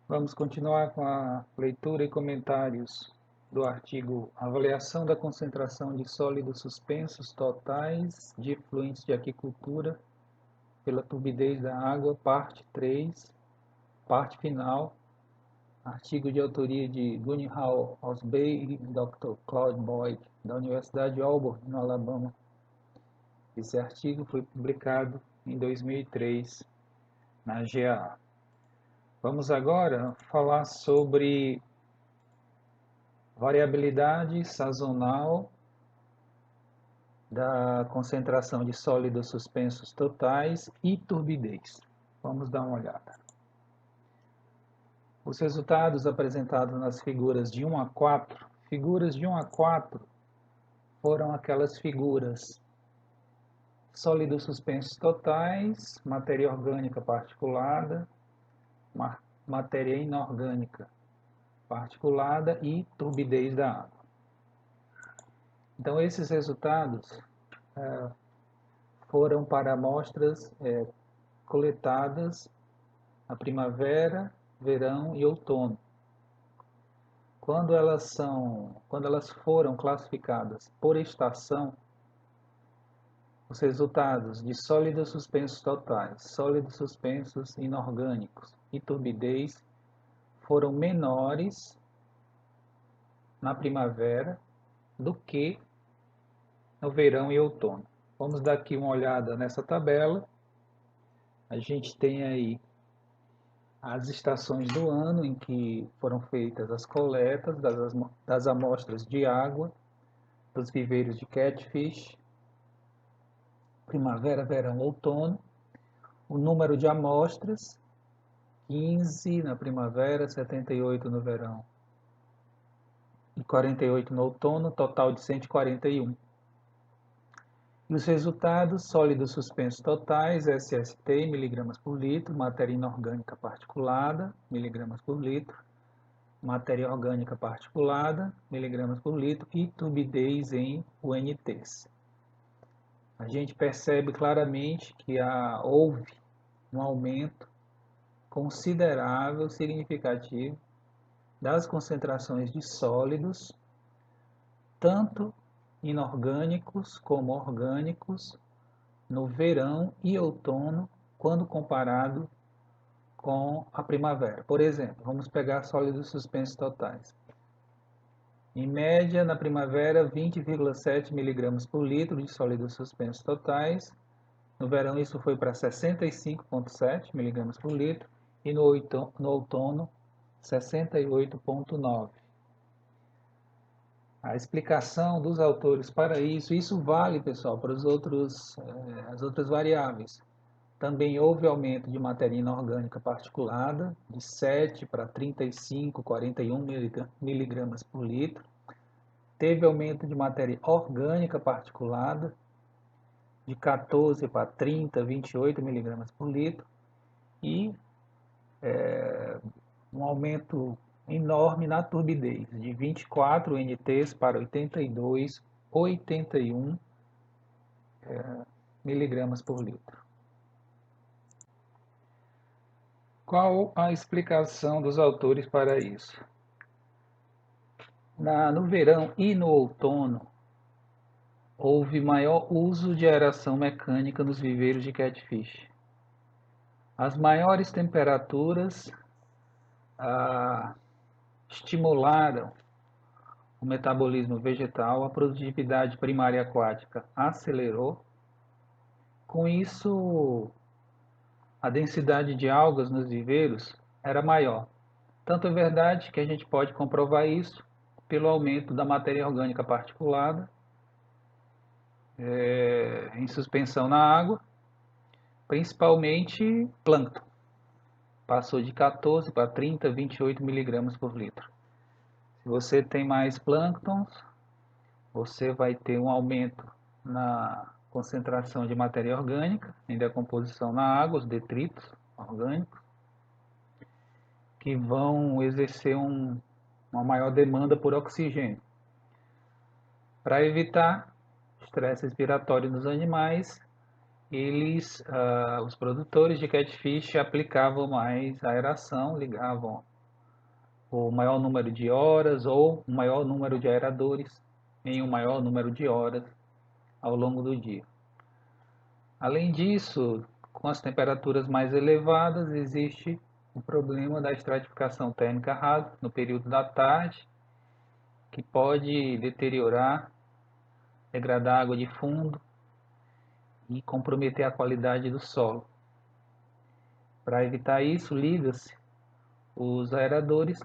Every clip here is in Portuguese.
Vamos continuar com a leitura e comentários do artigo Avaliação da concentração de sólidos suspensos totais de efluentes de aquicultura pela turbidez da água, parte 3, parte final, artigo de autoria de Gunhal Osbey e Dr. Claude Boyd, da Universidade de Auburn, no Alabama. Esse artigo foi publicado em 2003 na GAA. Vamos agora falar sobre variabilidade sazonal da concentração de sólidos suspensos totais e turbidez. Vamos dar uma olhada. Os resultados apresentados nas figuras de 1 a 4, figuras de 1 a 4 foram aquelas figuras sólidos suspensos totais, matéria orgânica particulada, matéria inorgânica particulada e turbidez da água. Então, esses resultados foram para amostras coletadas na primavera, verão e outono. Quando elas foram classificadas por estação, os resultados de sólidos suspensos totais, sólidos suspensos inorgânicos e turbidez foram menores na primavera do que no verão e outono. Vamos dar aqui uma olhada nessa tabela. A gente tem aí as estações do ano em que foram feitas as coletas das amostras de água dos viveiros de catfish, primavera, verão, outono, o número de amostras, 15 na primavera, 78 no verão e 48 no outono, total de 141. E os resultados, sólidos suspensos totais, SST, miligramas por litro, matéria inorgânica particulada, miligramas por litro, matéria orgânica particulada, miligramas por litro, e turbidez em UNTs. A gente percebe claramente que houve um aumento considerável, significativo, das concentrações de sólidos, tanto inorgânicos como orgânicos, no verão e outono, quando comparado com a primavera. Por exemplo, vamos pegar sólidos suspensos totais. Em média, na primavera, 20,7 mg por litro de sólidos suspensos totais. No verão, isso foi para 65,7 mg por litro. E no outono, 68,9. A explicação dos autores para isso vale, pessoal, para as outras variáveis. Também houve aumento de matéria inorgânica particulada, de 7 para 35, 41 miligramas por litro. Teve aumento de matéria orgânica particulada, de 14 para 30, 28 miligramas por litro. E um aumento enorme na turbidez, de 24 NTs para 82, 81 miligramas por litro. Qual a explicação dos autores para isso? No verão e no outono, houve maior uso de aeração mecânica nos viveiros de catfish. As maiores temperaturas estimularam o metabolismo vegetal, a produtividade primária aquática acelerou. Com isso, a densidade de algas nos viveiros era maior. Tanto é verdade que a gente pode comprovar isso pelo aumento da matéria orgânica particulada em suspensão na água, principalmente plâncton. Passou de 14 para 30, 28 miligramas por litro. Se você tem mais plânctons, você vai ter um aumento na concentração de matéria orgânica em decomposição na água, os detritos orgânicos, que vão exercer uma maior demanda por oxigênio. Para evitar estresse respiratório nos animais, os produtores de catfish aplicavam mais aeração, ligavam o maior número de horas ou o maior número de aeradores em um maior número de horas ao longo do dia. Além disso, com as temperaturas mais elevadas, existe o problema da estratificação térmica rasa no período da tarde, que pode deteriorar, degradar a água de fundo e comprometer a qualidade do solo. Para evitar isso, liga-se os aeradores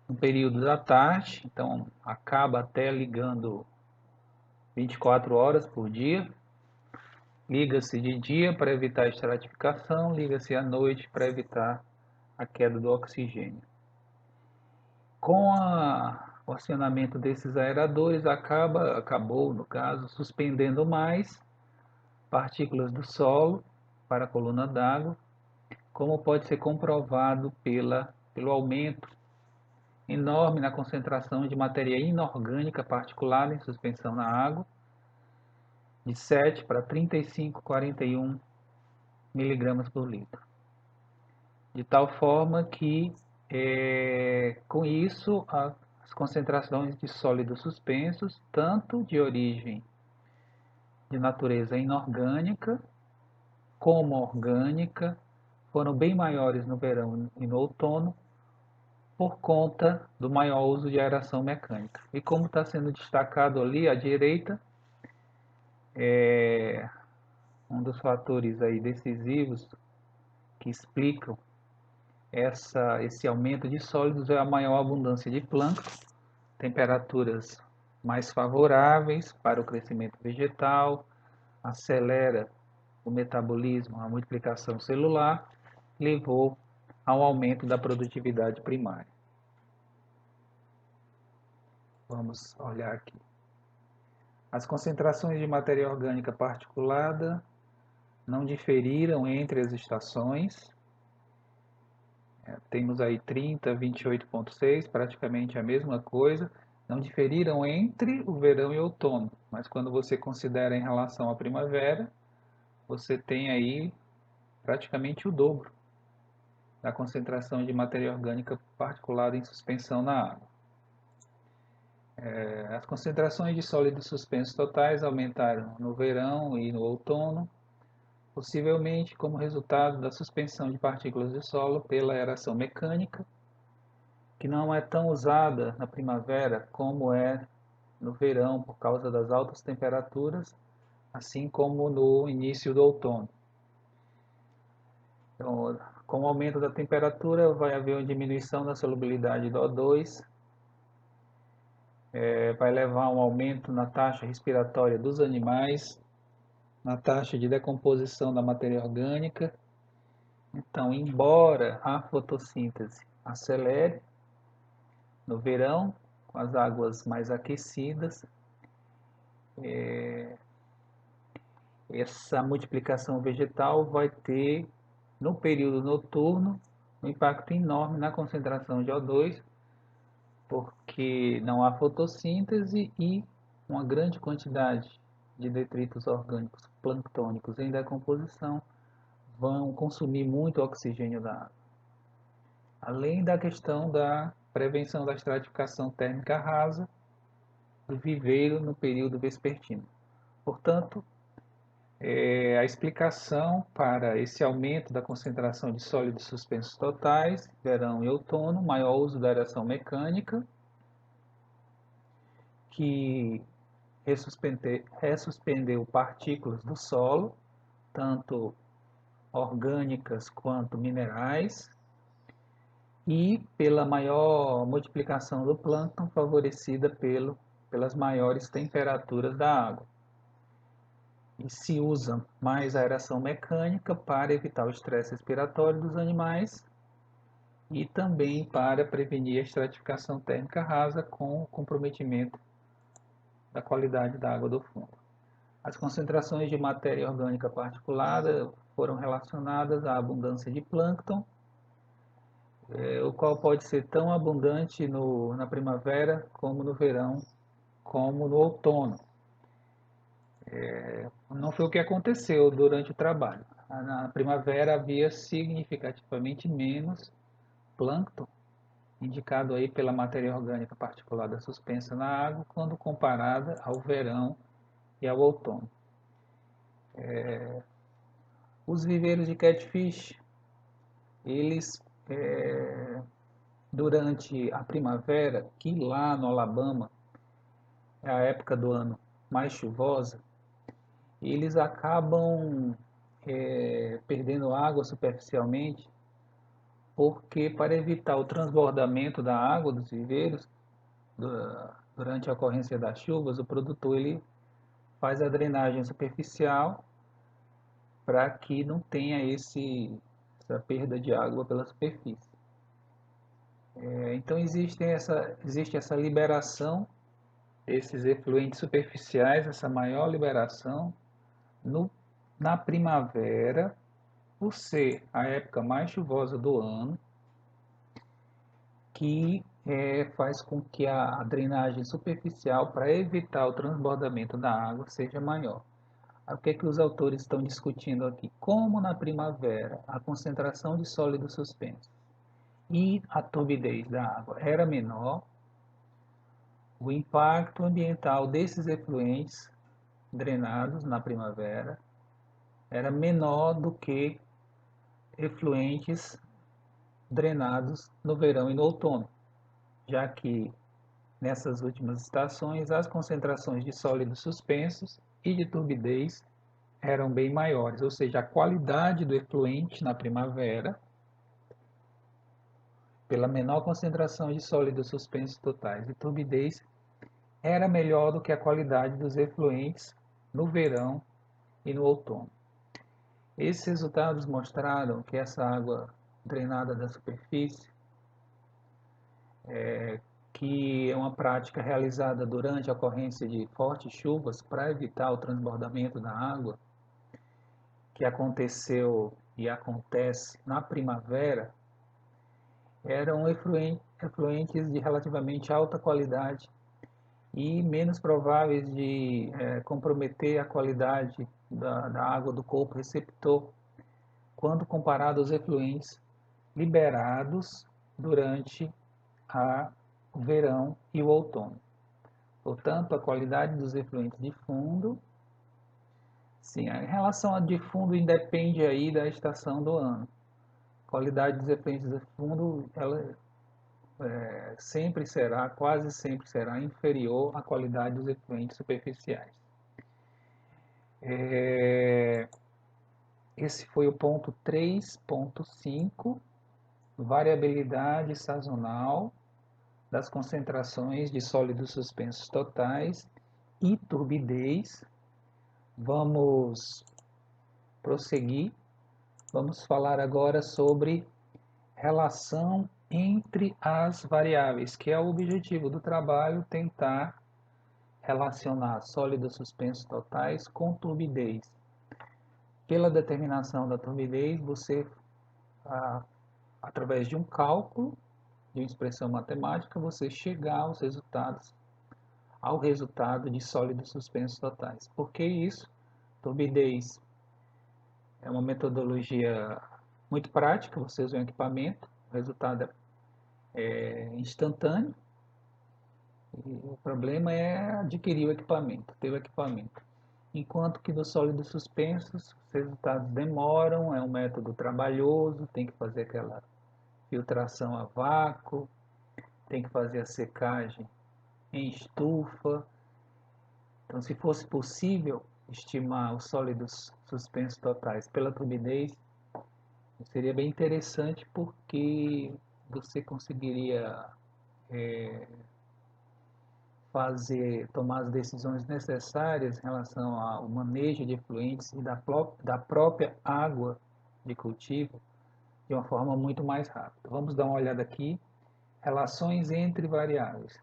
no período da tarde, então acaba até ligando 24 horas por dia. Liga-se de dia para evitar a estratificação, liga-se à noite para evitar a queda do oxigênio. Com o acionamento desses aeradores, acabou, no caso, suspendendo mais partículas do solo para a coluna d'água, como pode ser comprovado pelo aumento enorme na concentração de matéria inorgânica particulada em suspensão na água, de 7 para 35, 41 miligramas por litro. De tal forma que, com isso, as concentrações de sólidos suspensos, tanto de origem de natureza inorgânica como orgânica, foram bem maiores no verão e no outono, por conta do maior uso de aeração mecânica. E como está sendo destacado ali à direita, um dos fatores aí decisivos que explicam esse aumento de sólidos é a maior abundância de plâncton, temperaturas mais favoráveis para o crescimento vegetal, acelera o metabolismo, a multiplicação celular, levou ao aumento da produtividade primária. Vamos olhar aqui. As concentrações de matéria orgânica particulada não diferiram entre as estações. Temos aí 30, 28,6, praticamente a mesma coisa. Não diferiram entre o verão e o outono, mas quando você considera em relação à primavera, você tem aí praticamente o dobro da concentração de matéria orgânica particulada em suspensão na água. As concentrações de sólidos suspensos totais aumentaram no verão e no outono, possivelmente como resultado da suspensão de partículas de solo pela aeração mecânica, que não é tão usada na primavera como é no verão por causa das altas temperaturas, assim como no início do outono. Então, com o aumento da temperatura, vai haver uma diminuição da solubilidade do O2, vai levar a um aumento na taxa respiratória dos animais, na taxa de decomposição da matéria orgânica. Então, embora a fotossíntese acelere no verão, com as águas mais aquecidas, essa multiplicação vegetal vai ter, no período noturno, um impacto enorme na concentração de O2, porque não há fotossíntese e uma grande quantidade de detritos orgânicos planctônicos em decomposição vão consumir muito oxigênio da água. Além da questão da prevenção da estratificação térmica rasa do viveiro no período vespertino. Portanto, a explicação para esse aumento da concentração de sólidos suspensos totais, verão e outono, maior uso da aeração mecânica, que ressuspendeu partículas do solo, tanto orgânicas quanto minerais, e pela maior multiplicação do plâncton favorecida pelas maiores temperaturas da água. E se usa mais aeração mecânica para evitar o estresse respiratório dos animais e também para prevenir a estratificação térmica rasa com o comprometimento da qualidade da água do fundo. As concentrações de matéria orgânica particulada foram relacionadas à abundância de plâncton, o qual pode ser tão abundante na primavera como no verão, como no outono. Não foi o que aconteceu durante o trabalho. Na primavera havia significativamente menos plâncton indicado aí pela matéria orgânica particulada suspensa na água, quando comparada ao verão e ao outono. Os viveiros de catfish, eles, durante a primavera, que lá no Alabama é a época do ano mais chuvosa, eles acabam perdendo água superficialmente, porque para evitar o transbordamento da água dos viveiros, durante a ocorrência das chuvas, o produtor ele faz a drenagem superficial para que não tenha essa perda de água pela superfície. Então existe essa liberação desses efluentes superficiais, essa maior liberação no, na primavera, por ser a época mais chuvosa do ano, que faz com que a drenagem superficial, para evitar o transbordamento da água, seja maior. O que é que os autores estão discutindo aqui? Como na primavera a concentração de sólidos suspensos e a turbidez da água era menor, o impacto ambiental desses efluentes drenados na primavera era menor do que efluentes drenados no verão e no outono, já que nessas últimas estações as concentrações de sólidos suspensos e de turbidez eram bem maiores, ou seja, a qualidade do efluente na primavera, pela menor concentração de sólidos suspensos totais e turbidez, era melhor do que a qualidade dos efluentes no verão e no outono. Esses resultados mostraram que essa água drenada da superfície, que é uma prática realizada durante a ocorrência de fortes chuvas para evitar o transbordamento da água, que aconteceu e acontece na primavera, eram efluentes de relativamente alta qualidade e menos prováveis de comprometer a qualidade da água do corpo receptor, quando comparado aos efluentes liberados durante o verão e o outono. Portanto, a qualidade dos efluentes de fundo, sim, em relação a de fundo independe aí da estação do ano. A qualidade dos efluentes de fundo, ela quase sempre será inferior à qualidade dos efluentes superficiais. Esse foi o ponto 3.5, variabilidade sazonal das concentrações de sólidos suspensos totais e turbidez. Vamos prosseguir. Vamos falar agora sobre relação entre as variáveis, que é o objetivo do trabalho, tentar relacionar sólidos suspensos totais com turbidez. Pela determinação da turbidez, você, através de um cálculo, de uma expressão matemática, você chegar ao resultado de sólidos suspensos totais. Por que isso? Turbidez é uma metodologia muito prática, você usa um equipamento, o resultado é instantâneo, e o problema é adquirir o equipamento, ter o equipamento. Enquanto que nos sólidos suspensos, os resultados demoram, é um método trabalhoso, tem que fazer aquela filtração a vácuo, tem que fazer a secagem em estufa. Então, se fosse possível estimar os sólidos suspensos totais pela turbidez, seria bem interessante, porque você conseguiria tomar as decisões necessárias em relação ao manejo de efluentes e da própria água de cultivo de uma forma muito mais rápida. Vamos dar uma olhada aqui. Relações entre variáveis.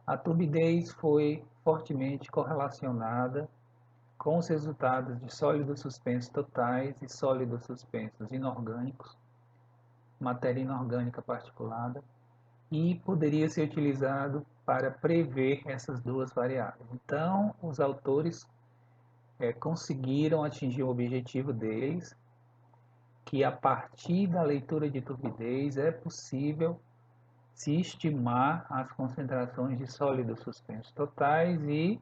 A turbidez foi fortemente correlacionada com os resultados de sólidos suspensos totais e sólidos suspensos inorgânicos, matéria inorgânica particulada, e poderia ser utilizado para prever essas duas variáveis. Então, os autores conseguiram atingir o objetivo deles, que a partir da leitura de turbidez é possível se estimar as concentrações de sólidos suspensos totais e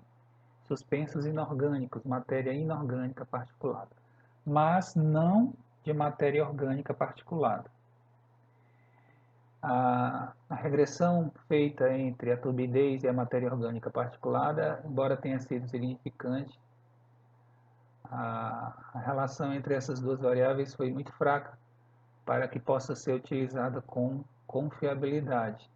suspensos inorgânicos, matéria inorgânica particulada, mas não de matéria orgânica particulada. A regressão feita entre a turbidez e a matéria orgânica particulada, embora tenha sido significante, a relação entre essas duas variáveis foi muito fraca para que possa ser utilizada com confiabilidade.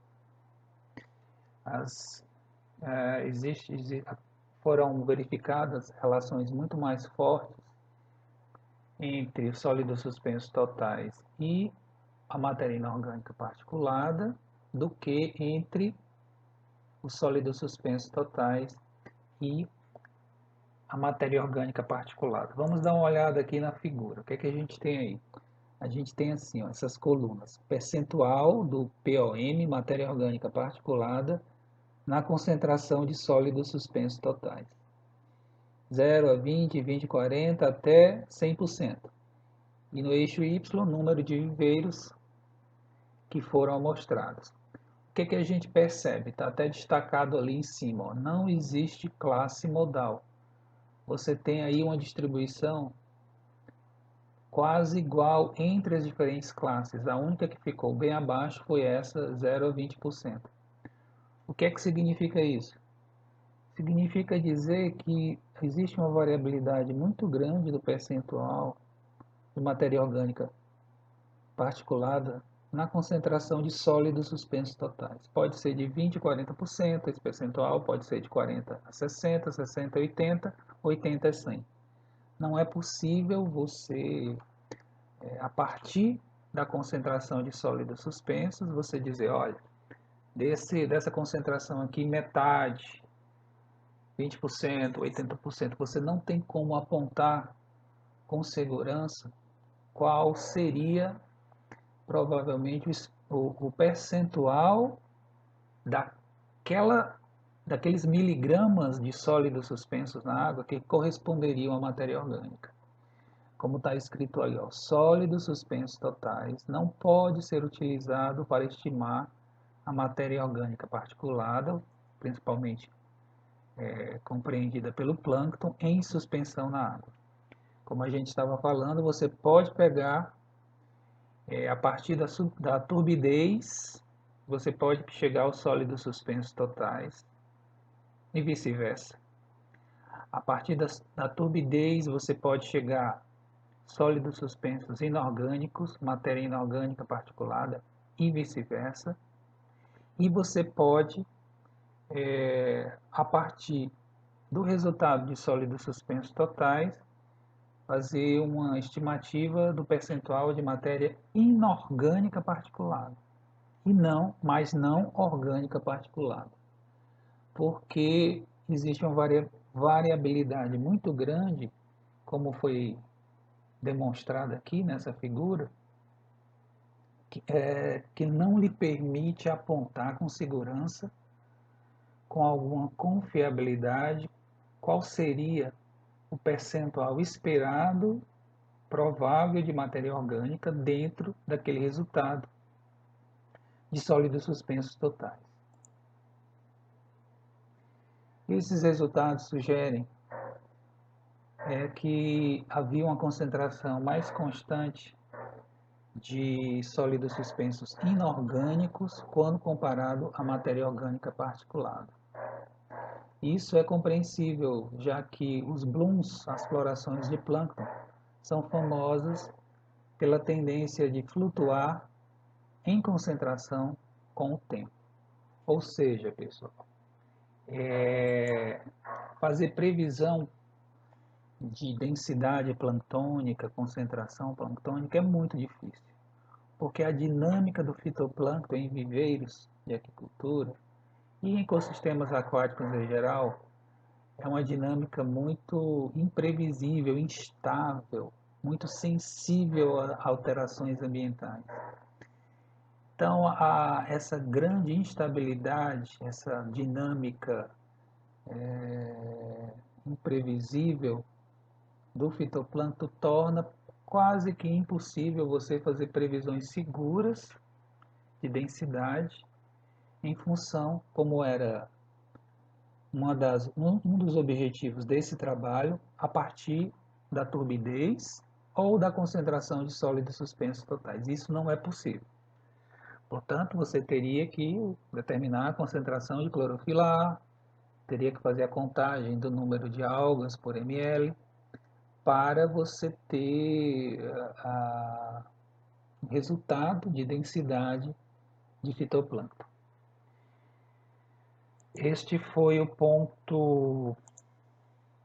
Foram verificadas relações muito mais fortes entre os sólidos suspensos totais e a matéria inorgânica particulada do que entre os sólidos suspensos totais e a matéria orgânica particulada. Vamos dar uma olhada aqui na figura. O que é que a gente tem aí? A gente tem assim, ó, essas colunas. Percentual do POM, matéria orgânica particulada, na concentração de sólidos suspensos totais. 0 a 20, 20 a 40 até 100%. E no eixo Y, número de viveiros que foram amostrados. O que a gente percebe? Está até destacado ali em cima. Ó, não existe classe modal. Você tem aí uma distribuição quase igual entre as diferentes classes. A única que ficou bem abaixo foi essa, 0 a 20%. O que significa isso? Significa dizer que existe uma variabilidade muito grande do percentual de matéria orgânica particulada na concentração de sólidos suspensos totais. Pode ser de 20% a 40%, esse percentual pode ser de 40% a 60%, 60% a 80%, 80% a 100%. Não é possível você, a partir da concentração de sólidos suspensos, você dizer, olha, dessa concentração aqui, metade, 20%, 80%, você não tem como apontar com segurança qual seria provavelmente o percentual daqueles miligramas de sólidos suspensos na água que corresponderiam à matéria orgânica. Como está escrito aí, ó, sólidos suspensos totais não pode ser utilizado para estimar a matéria orgânica particulada, principalmente compreendida pelo plâncton, em suspensão na água. Como a gente estava falando, você pode pegar a partir da turbidez, você pode chegar aos sólidos suspensos totais e vice-versa. A partir da turbidez, você pode chegar sólidos suspensos inorgânicos, matéria inorgânica particulada e vice-versa. E você pode, a partir do resultado de sólidos suspensos totais, fazer uma estimativa do percentual de matéria inorgânica particulada mas não orgânica particulada, porque existe uma variabilidade muito grande, como foi demonstrado aqui nessa figura, que não lhe permite apontar com segurança, com alguma confiabilidade, qual seria o percentual esperado, provável de matéria orgânica dentro daquele resultado de sólidos suspensos totais. Esses resultados sugerem que havia uma concentração mais constante de sólidos suspensos inorgânicos quando comparado à matéria orgânica particulada. Isso é compreensível, já que os blooms, as florações de plâncton, são famosas pela tendência de flutuar em concentração com o tempo. Ou seja, pessoal, fazer previsão de densidade planctônica, concentração planctônica é muito difícil, porque a dinâmica do fitoplâncton em viveiros de aquicultura e em ecossistemas aquáticos em geral é uma dinâmica muito imprevisível, instável, muito sensível a alterações ambientais. Então, essa grande instabilidade, essa dinâmica imprevisível do fitoplâncton torna quase que impossível você fazer previsões seguras de densidade em função, como era um dos objetivos desse trabalho, a partir da turbidez ou da concentração de sólidos suspensos totais. Isso não é possível. Portanto, você teria que determinar a concentração de clorofila A, teria que fazer a contagem do número de algas por ml, para você ter o resultado de densidade de fitoplâncton. Este foi o ponto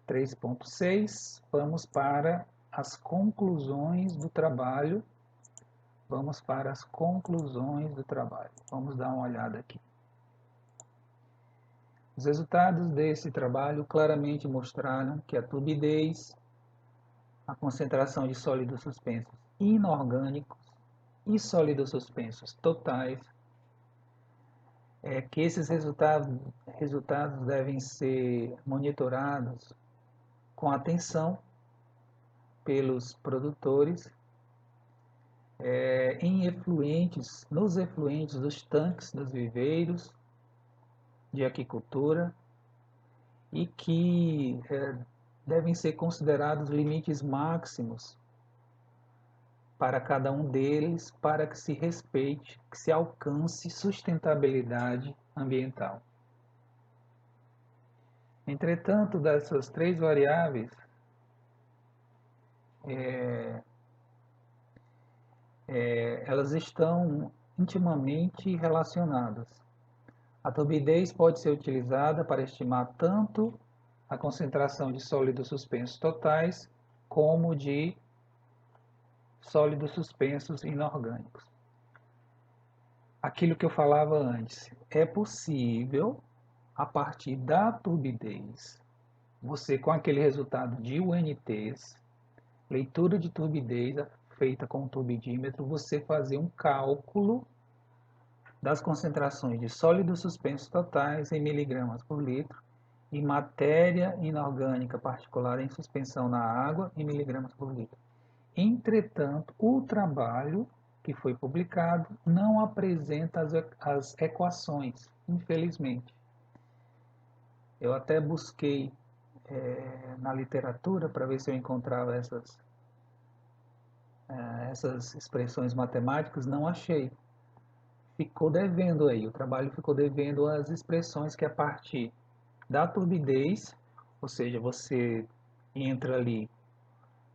3.6. Vamos para as conclusões do trabalho. Vamos dar uma olhada aqui. Os resultados desse trabalho claramente mostraram que a turbidez, a concentração de sólidos suspensos inorgânicos e sólidos suspensos totais, que esses resultados devem ser monitorados com atenção pelos produtores nos efluentes dos tanques dos viveiros de aquicultura, e que devem ser considerados limites máximos para cada um deles, para que se respeite, que se alcance sustentabilidade ambiental. Entretanto, dessas três variáveis, elas estão intimamente relacionadas. A turbidez pode ser utilizada para estimar tanto a concentração de sólidos suspensos totais como de sólidos suspensos inorgânicos. Aquilo que eu falava antes, é possível, a partir da turbidez, você com aquele resultado de UNTs, leitura de turbidez feita com o turbidímetro, você fazer um cálculo das concentrações de sólidos suspensos totais em miligramas por litro e matéria inorgânica particular em suspensão na água em miligramas por litro. Entretanto, o trabalho que foi publicado não apresenta as equações, infelizmente. Eu até busquei na literatura para ver se eu encontrava essas expressões matemáticas, não achei. Ficou devendo aí, o trabalho ficou devendo as expressões que a partir da turbidez, ou seja, você entra ali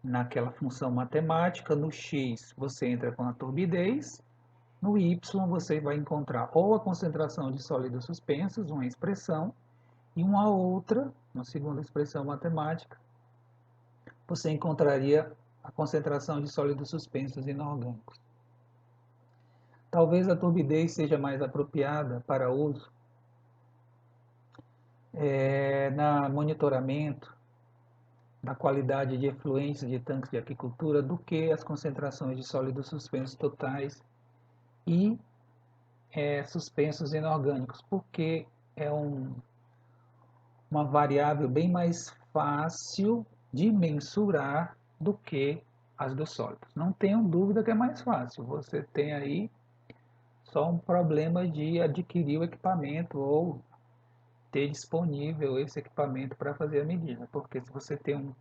naquela função matemática, no x você entra com a turbidez, no y você vai encontrar ou a concentração de sólidos suspensos, uma expressão, e uma outra, uma segunda expressão matemática, você encontraria a concentração de sólidos suspensos inorgânicos. Talvez a turbidez seja mais apropriada para uso na monitoramento da qualidade de efluentes de tanques de aquicultura do que as concentrações de sólidos suspensos totais e suspensos inorgânicos, porque é uma variável bem mais fácil de mensurar do que as dos sólidos. Não tenho dúvida que é mais fácil, você tem aí só um problema de adquirir o equipamento ou ter disponível esse equipamento para fazer a medida, porque se você tem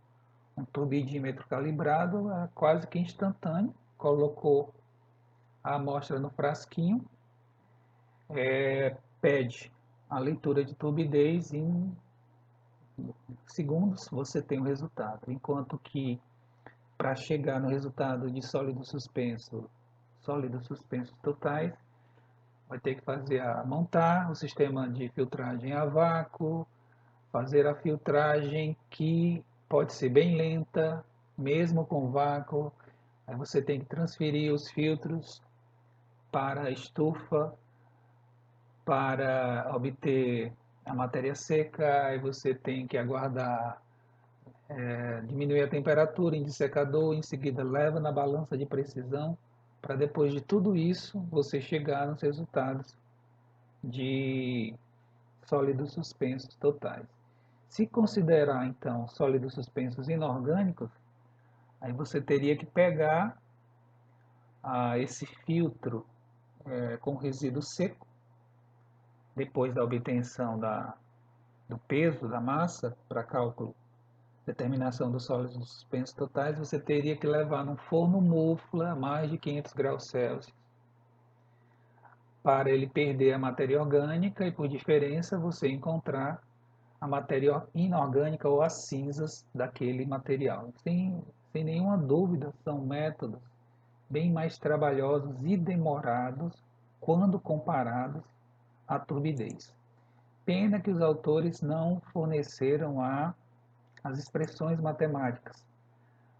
um turbidímetro calibrado, é quase que instantâneo, colocou a amostra no frasquinho, pede a leitura de turbidez, em segundos você tem o resultado, enquanto que para chegar no resultado de sólidos suspensos totais, vai ter que montar o sistema de filtragem a vácuo, fazer a filtragem que pode ser bem lenta, mesmo com vácuo. Aí você tem que transferir os filtros para a estufa para obter a matéria seca. Aí você tem que aguardar diminuir a temperatura em dessecador, em seguida leva na balança de precisão, para depois de tudo isso você chegar nos resultados de sólidos suspensos totais. Se considerar então sólidos suspensos inorgânicos, aí você teria que pegar esse filtro com resíduo seco depois da obtenção do peso da massa, para cálculo, determinação dos sólidos suspensos totais, você teria que levar num forno mufla a mais de 500 graus Celsius para ele perder a matéria orgânica e, por diferença, você encontrar a matéria inorgânica ou as cinzas daquele material. Sem nenhuma dúvida, são métodos bem mais trabalhosos e demorados quando comparados à turbidez. Pena que os autores não forneceram as expressões matemáticas,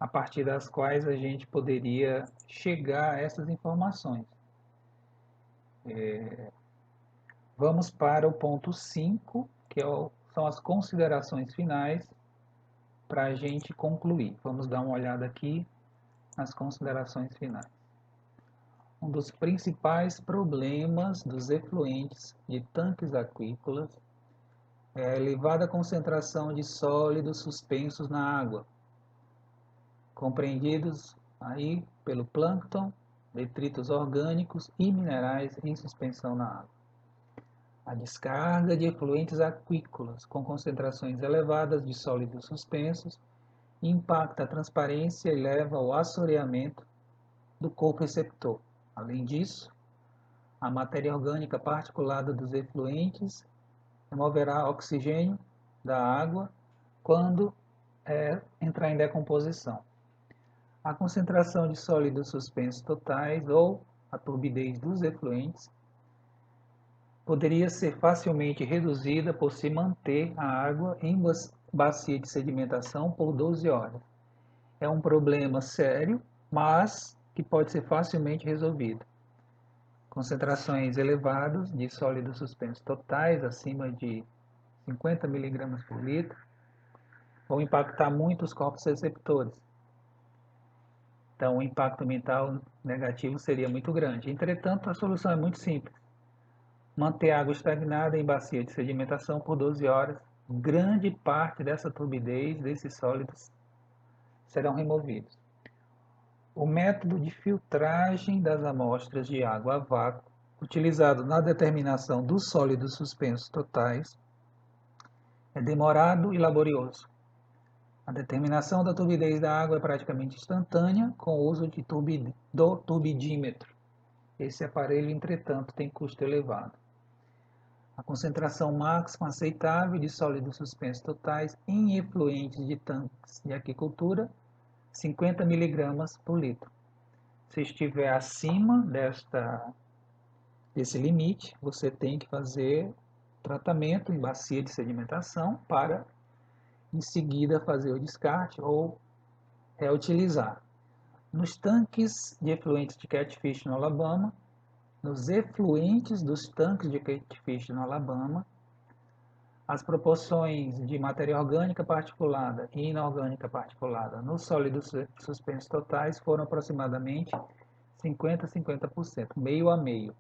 a partir das quais a gente poderia chegar a essas informações. Vamos para o ponto 5, que são as considerações finais para a gente concluir. Vamos dar uma olhada aqui nas considerações finais. Um dos principais problemas dos efluentes de tanques aquícolas é a elevada concentração de sólidos suspensos na água, compreendidos aí pelo plâncton, detritos orgânicos e minerais em suspensão na água. A descarga de efluentes aquícolas com concentrações elevadas de sólidos suspensos impacta a transparência e leva ao assoreamento do corpo receptor. Além disso, a matéria orgânica particulada dos efluentes removerá oxigênio da água quando entrar em decomposição. A concentração de sólidos suspensos totais ou a turbidez dos efluentes poderia ser facilmente reduzida por se manter a água em bacia de sedimentação por 12 horas. É um problema sério, mas que pode ser facilmente resolvido. Concentrações elevadas de sólidos suspensos totais, acima de 50 mg por litro, vão impactar muito os corpos receptores. Então, o impacto ambiental negativo seria muito grande. Entretanto, a solução é muito simples. Manter a água estagnada em bacia de sedimentação por 12 horas, grande parte dessa turbidez desses sólidos serão removidos. O método de filtragem das amostras de água a vácuo, utilizado na determinação dos sólidos suspensos totais, é demorado e laborioso. A determinação da turbidez da água é praticamente instantânea com o uso do turbidímetro. Esse aparelho, entretanto, tem custo elevado. A concentração máxima aceitável de sólidos suspensos totais em efluentes de tanques de aquicultura, 50 mg por litro. Se estiver acima desse limite, você tem que fazer tratamento em bacia de sedimentação para, em seguida, fazer o descarte ou reutilizar. Nos tanques de efluentes de catfish no Alabama, nos efluentes dos tanques de catfish no Alabama, as proporções de matéria orgânica particulada e inorgânica particulada nos sólidos suspensos totais foram aproximadamente 50-50%, meio a meio.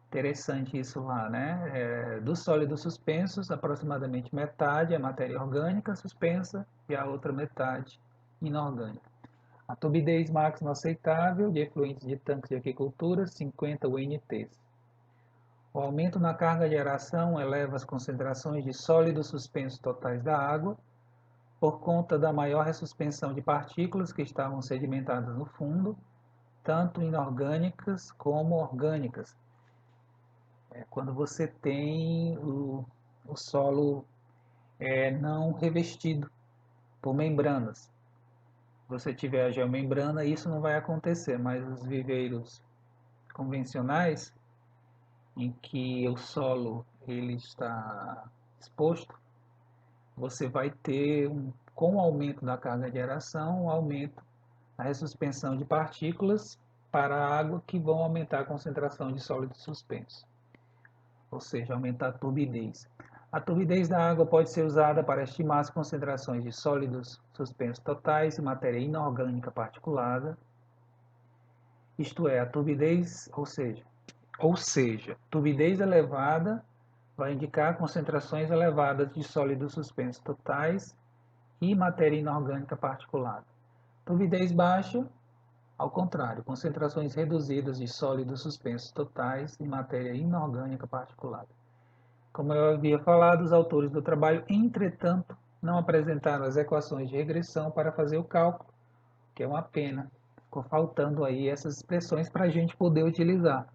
Interessante isso lá, né? Dos sólidos suspensos, aproximadamente metade é matéria orgânica suspensa e a outra metade inorgânica. A turbidez máxima aceitável de efluentes de tanques de aquicultura, 50 UNTs. O aumento na carga de aeração eleva as concentrações de sólidos suspensos totais da água, por conta da maior ressuspensão de partículas que estavam sedimentadas no fundo, tanto inorgânicas como orgânicas. Quando você tem o solo não revestido por membranas. Se você tiver a geomembrana, isso não vai acontecer, mas os viveiros convencionais, em que o solo ele está exposto, você vai ter, com o aumento da carga de aeração, um aumento na ressuspensão de partículas para a água que vão aumentar a concentração de sólidos suspensos, ou seja, aumentar a turbidez. A turbidez da água pode ser usada para estimar as concentrações de sólidos suspensos totais e matéria inorgânica particulada, isto é, a turbidez, ou seja, turbidez elevada vai indicar concentrações elevadas de sólidos suspensos totais e matéria inorgânica particulada. Turbidez baixa, Ao contrário, concentrações reduzidas de sólidos suspensos totais e matéria inorgânica particulada. Como eu havia falado, os autores do trabalho, entretanto, não apresentaram as equações de regressão para fazer o cálculo, que é uma pena. Ficou faltando aí essas expressões para a gente poder utilizar.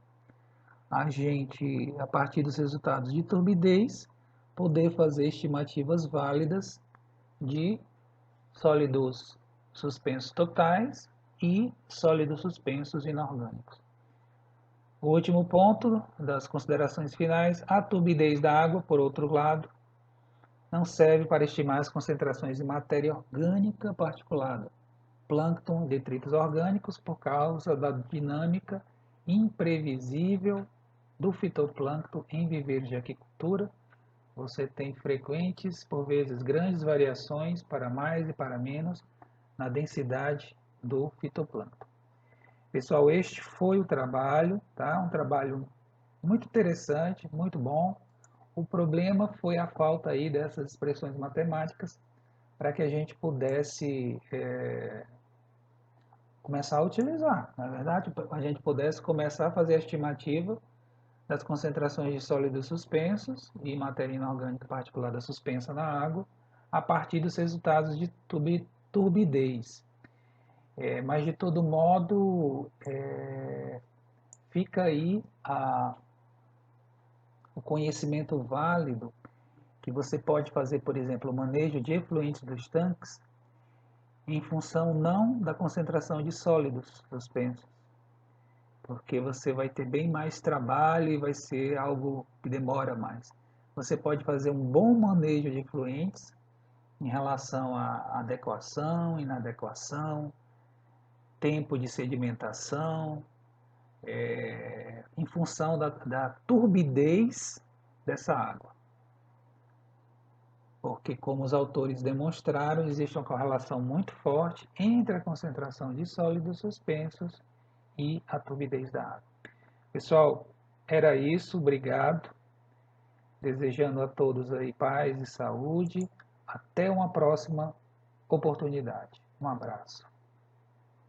A gente, a partir dos resultados de turbidez, poder fazer estimativas válidas de sólidos suspensos totais e sólidos suspensos inorgânicos. O último ponto das considerações finais, a turbidez da água, por outro lado, não serve para estimar as concentrações de matéria orgânica particulada, plâncton e detritos orgânicos, por causa da dinâmica imprevisível do fitoplâncton em viveiros de aquicultura. Você tem frequentes, por vezes grandes variações para mais e para menos na densidade do fitoplâncton. Pessoal, este foi o trabalho, tá? Um trabalho muito interessante, muito bom. O problema foi a falta aí dessas expressões matemáticas para que a gente pudesse começar a utilizar. Na verdade, a gente pudesse começar a fazer a estimativa das concentrações de sólidos suspensos e matéria inorgânica particulada suspensa na água a partir dos resultados de turbidez. Mas, de todo modo, fica aí o conhecimento válido que você pode fazer, por exemplo, o manejo de efluentes dos tanques em função não da concentração de sólidos suspensos, porque você vai ter bem mais trabalho e vai ser algo que demora mais. Você pode fazer um bom manejo de efluentes em relação à adequação, inadequação, tempo de sedimentação, em função da turbidez dessa água. Porque, como os autores demonstraram, existe uma correlação muito forte entre a concentração de sólidos suspensos e a turbidez da água. Pessoal, era isso, obrigado. Desejando a todos aí paz e saúde. Até uma próxima oportunidade. Um abraço.